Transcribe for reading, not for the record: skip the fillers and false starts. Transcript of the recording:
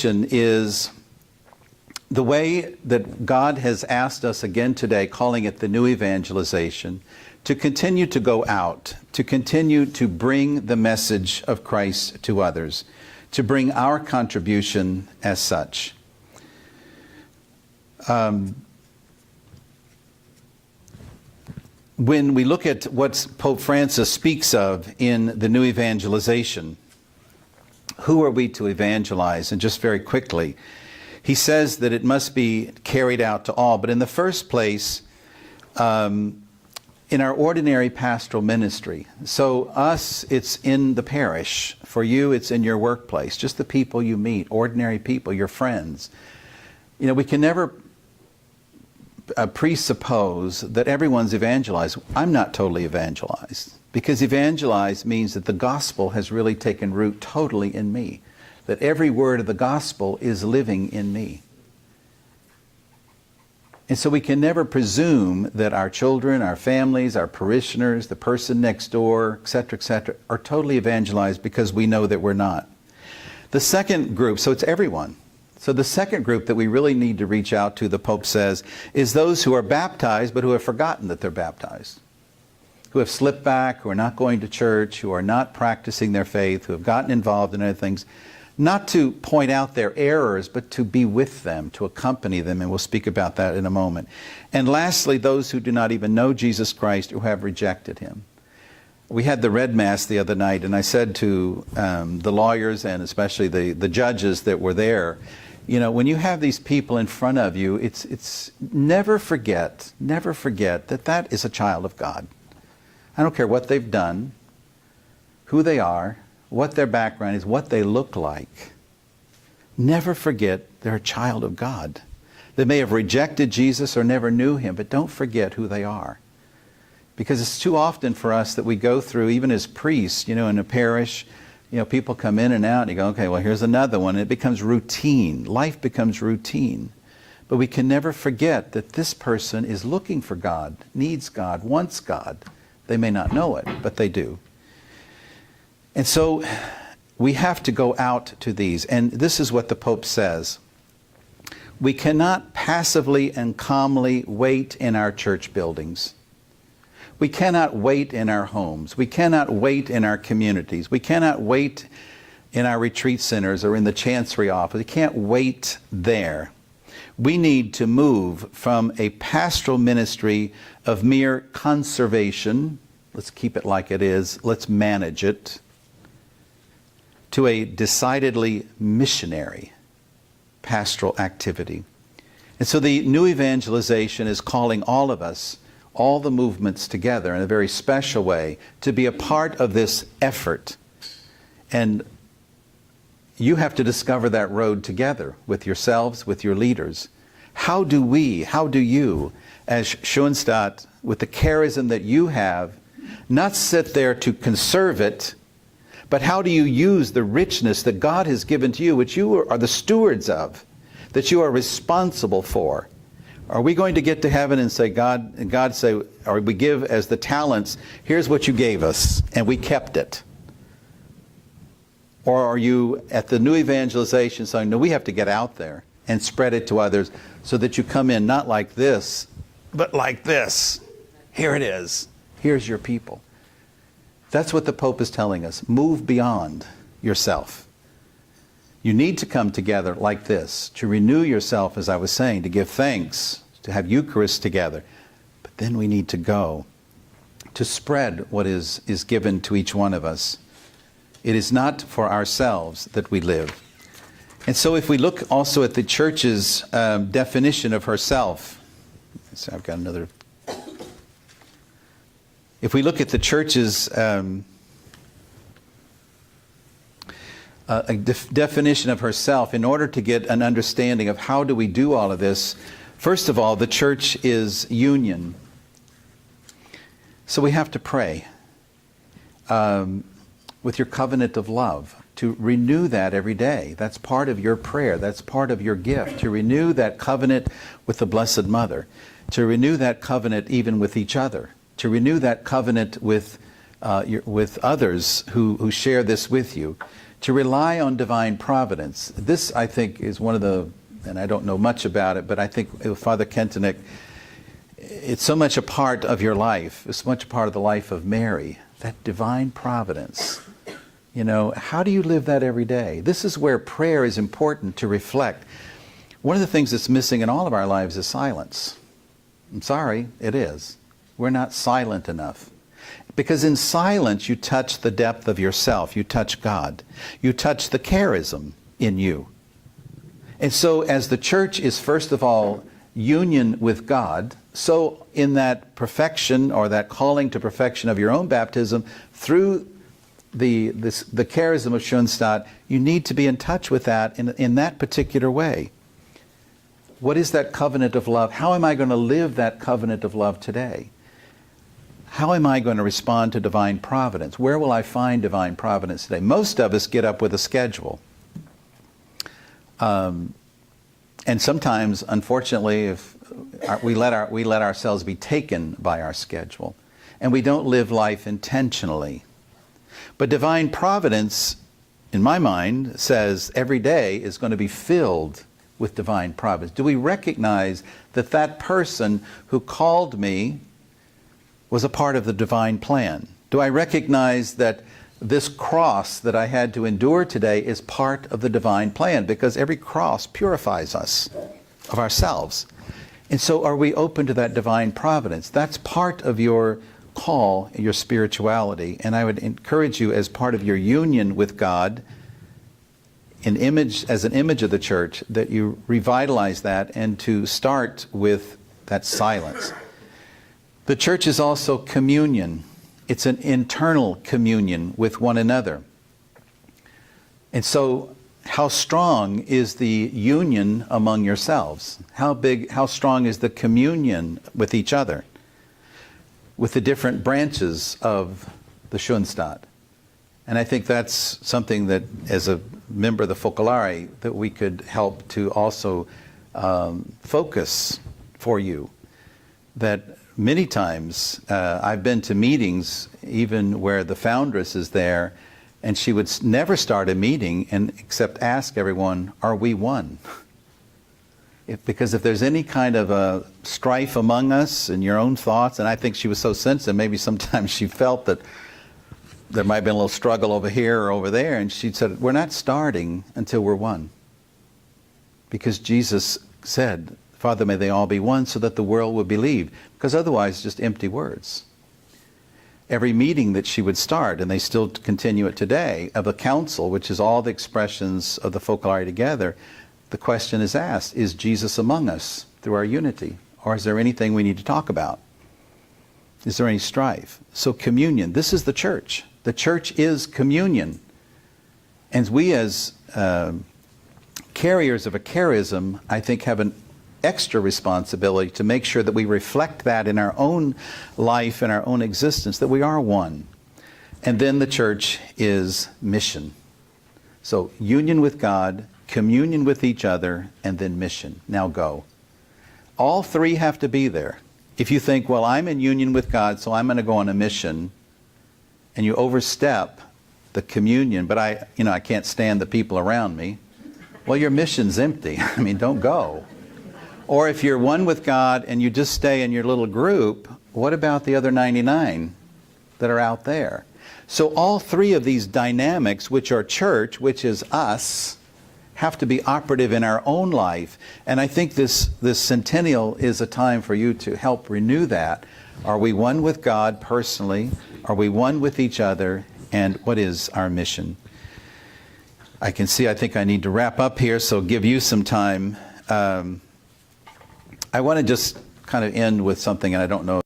conclusion is the way that God has asked us again today, calling it the new evangelization, to continue to go out, to continue to bring the message of Christ to others, to bring our contribution as such. When we look at what Pope Francis speaks of in the new evangelization, who are we to evangelize? And just very quickly, he says that it must be carried out to all. But in the first place, in our ordinary pastoral ministry. So us, it's in the parish. For you, it's in your workplace. Just the people you meet, ordinary people, your friends. You know, we can never presuppose that everyone's evangelized. I'm not totally evangelized, because evangelize means that the gospel has really taken root totally in me, that every word of the gospel is living in me. And so we can never presume that our children, our families, our parishioners, the person next door, etc., are totally evangelized, because we know that we're not. The second group, so it's everyone. So the second group that we really need to reach out to, the Pope says, is those who are baptized but who have forgotten that they're baptized, who have slipped back, who are not going to church, who are not practicing their faith, who have gotten involved in other things. Not to point out their errors, but to be with them, to accompany them, and we'll speak about that in a moment. And lastly, those who do not even know Jesus Christ, who have rejected him. We had the Red Mass the other night, and I said to the lawyers and especially the judges that were there, you know, when you have these people in front of you, it's never forget that that is a child of God. I don't care what they've done, who they are, what their background is, what they look like. Never forget they're a child of God. They may have rejected Jesus or never knew him, but don't forget who they are. Because it's too often for us that we go through, even as priests, you know, in a parish, you know, people come in and out, and you go, okay, well, here's another one, and it becomes routine. Life becomes routine. But we can never forget that this person is looking for God, needs God, wants God. They may not know it, but they do. And so we have to go out to these. And this is what the Pope says. We cannot passively and calmly wait in our church buildings. We cannot wait in our homes. We cannot wait in our communities. We cannot wait in our retreat centers or in the chancery office. We can't wait there. We need to move from a pastoral ministry of mere conservation, let's keep it like it is, let's manage it, to a decidedly missionary pastoral activity. And so the new evangelization is calling all of us, all the movements together in a very special way, to be a part of this effort. And you have to discover that road together with yourselves, with your leaders. How do you, as Schoenstatt, with the charism that you have, not sit there to conserve it, but how do you use the richness that God has given to you, which you are the stewards of, that you are responsible for? Are we going to get to heaven and say, God say, or we give as the talents, here's what you gave us, and we kept it? Or are you at the new evangelization saying, no, we have to get out there and spread it to others, so that you come in not like this, but like this. Here it is. Here's your people. That's what the Pope is telling us. Move beyond yourself. You need to come together like this, to renew yourself, as I was saying, to give thanks, to have Eucharist together. But then we need to go to spread what is given to each one of us. It is not for ourselves that we live. And so if we look also at the Church's definition of herself, so I've got another. If we look at the Church's definition of herself, in order to get an understanding of how do we do all of this, first of all, the Church is union. So we have to pray with your covenant of love, to renew that every day. That's part of your prayer. That's part of your gift, to renew that covenant with the Blessed Mother, to renew that covenant even with each other, to renew that covenant with others who share this with you, to rely on divine providence. This, I think, is one of the, and I don't know much about it, but I think with Father Kentenich, it's so much a part of your life. It's so much a part of the life of Mary, that divine providence. You know, how do you live that every day? This is where prayer is important to reflect. One of the things that's missing in all of our lives is silence. I'm sorry, it is. We're not silent enough. Because in silence, you touch the depth of yourself. You touch God. You touch the charism in you. And so as the church is, first of all, union with God, so in that perfection or that calling to perfection of your own baptism, through the charism of Schoenstatt, you need to be in touch with that in that particular way. What is that covenant of love? How am I going to live that covenant of love today? How am I going to respond to divine providence? Where will I find divine providence today? Most of us get up with a schedule. And sometimes, unfortunately, if we let ourselves be taken by our schedule, and we don't live life intentionally. But divine providence, in my mind, says every day is going to be filled with divine providence. Do we recognize that that person who called me was a part of the divine plan? Do I recognize that this cross that I had to endure today is part of the divine plan? Because every cross purifies us of ourselves. And so are we open to that divine providence? That's part of your call, your spirituality. And I would encourage you, as part of your union with God, as an image of the church, that you revitalize that and to start with that silence. The church is also communion. It's an internal communion with one another. And so how strong is the union among yourselves? How strong is the communion with each other, with the different branches of the Schoenstatt? And I think that's something that, as a member of the Focolare, that we could help to also focus for you. That many times I've been to meetings even where the foundress is there, and she would never start a meeting except ask everyone, are we one? Because if there's any kind of a strife among us and your own thoughts, and I think she was so sensitive, maybe sometimes she felt that there might have been a little struggle over here or over there, and she said, we're not starting until we're one. Because Jesus said, Father, may they all be one so that the world will believe. Because otherwise, just empty words. Every meeting that she would start, and they still continue it today, of a council, which is all the expressions of the Focolare together, the question is asked, is Jesus among us through our unity? Or is there anything we need to talk about? Is there any strife? So communion, this is the church. The church is communion. And we as carriers of a charism, I think, have an extra responsibility to make sure that we reflect that in our own life and our own existence, that we are one. And then the church is mission. So union with God, communion with each other, and then mission. Now go. All three have to be there. If you think, well, I'm in union with God, so I'm going to go on a mission, and you overstep the communion, but I can't stand the people around me, well, your mission's empty. I mean, don't go. Or if you're one with God and you just stay in your little group, what about the other 99 that are out there? So all three of these dynamics, which are church, which is us, have to be operative in our own life. And I think this centennial is a time for you to help renew that. Are we one with God personally? Are we one with each other? And what is our mission? I think I need to wrap up here, so give you some time. I want to just kind of end with something, and I don't know